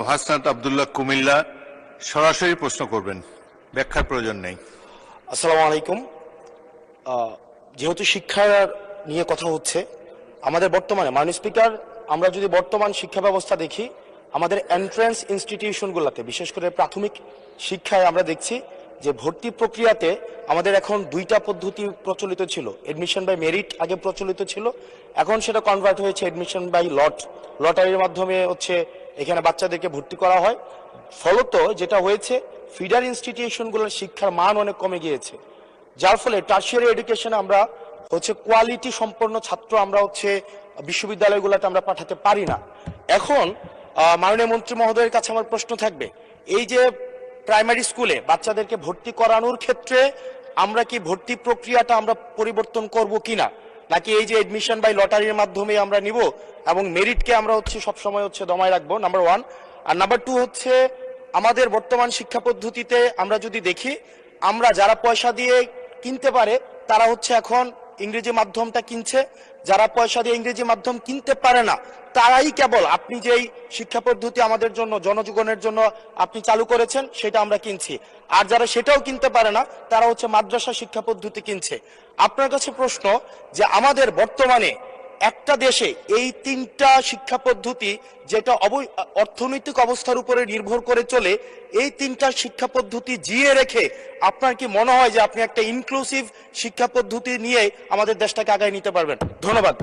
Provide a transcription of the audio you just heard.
হাসনাত আব্দুল্লাহ কুমিল্লা সরাসরি প্রশ্ন করবেন, ব্যাখ্যার প্রয়োজন নেই। আসসালামু আলাইকুম। যেহেতু শিক্ষা নিয়ে কথা হচ্ছে, আমাদের বর্তমানে মাননীয় স্পিকার, আমরা যদি বর্তমান শিক্ষা ব্যবস্থা দেখি, আমাদের এন্ট্রান্স ইনস্টিটিউশনগুলোতে বিশেষ করে প্রাথমিক শিক্ষায় আমরা দেখছি যে ভর্তি প্রক্রিয়াতে আমাদের এখন দুইটা পদ্ধতি প্রচলিত ছিল। এডমিশন বাই মেরিট আগে প্রচলিত ছিল, এখন সেটা কনভার্ট হয়েছে এডমিশন বাই লটারির মাধ্যমে হচ্ছে এখানে বাচ্চাদেরকে ভর্তি করা হয়। ফলত যেটা হয়েছে, ফিডার ইনস্টিটিউশনগুলোর শিক্ষার মান অনেক কমে গিয়েছে, যার ফলে টার্সিয়ারি এডুকেশনে আমরা হচ্ছে কোয়ালিটি সম্পন্ন ছাত্র আমরা হচ্ছে বিশ্ববিদ্যালয়গুলোতে আমরা পাঠাতে পারি না। এখন মাননীয় মন্ত্রী মহোদয়ের কাছে আমার প্রশ্ন থাকবে, এই যে প্রাইমারি স্কুলে বাচ্চাদেরকে ভর্তি করানোর ক্ষেত্রে আমরা কি ভর্তি প্রক্রিয়াটা আমরা পরিবর্তন করব কিনা, নাকি এই যে এডমিশন বাই লটারির মাধ্যমে আমরা নিব এবং মেরিটকে আমরা হচ্ছে সবসময় হচ্ছে দমায় রাখবো, নাম্বার ওয়ান। আর নাম্বার টু হচ্ছে, আমাদের বর্তমান শিক্ষা পদ্ধতিতে আমরা যদি দেখি, আমরা যারা পয়সা দিয়ে কিনতে পারে তারা হচ্ছে এখন ইংরেজি মাধ্যমটা কিনছে, যারা পয়সা দিয়ে ইংরেজি মাধ্যম কিনতে পারে না তারাই কেবল আপনি যেই শিক্ষা পদ্ধতি আমাদের জন্য জনজীবনের জন্য আপনি চালু করেছেন সেটা আমরা কিনছি, আর যারা সেটাও কিনতে পারে না তারা হচ্ছে মাদ্রাসা শিক্ষা পদ্ধতি কিনছে। আপনার কাছে প্রশ্ন যে আমাদের বর্তমানে একটা দেশে এই তিনটা শিক্ষা পদ্ধতি যেটা অর্থনৈতিক অবস্থার উপরে নির্ভর করে চলে, এই তিনটা শিক্ষা পদ্ধতি জিয়ে রেখে আপনার কি মনে হয় যে আপনি একটা ইনক্লুসিভ শিক্ষা পদ্ধতি নিয়ে আমাদের দেশটাকে আগায় নিতে পারবেন? ধন্যবাদ।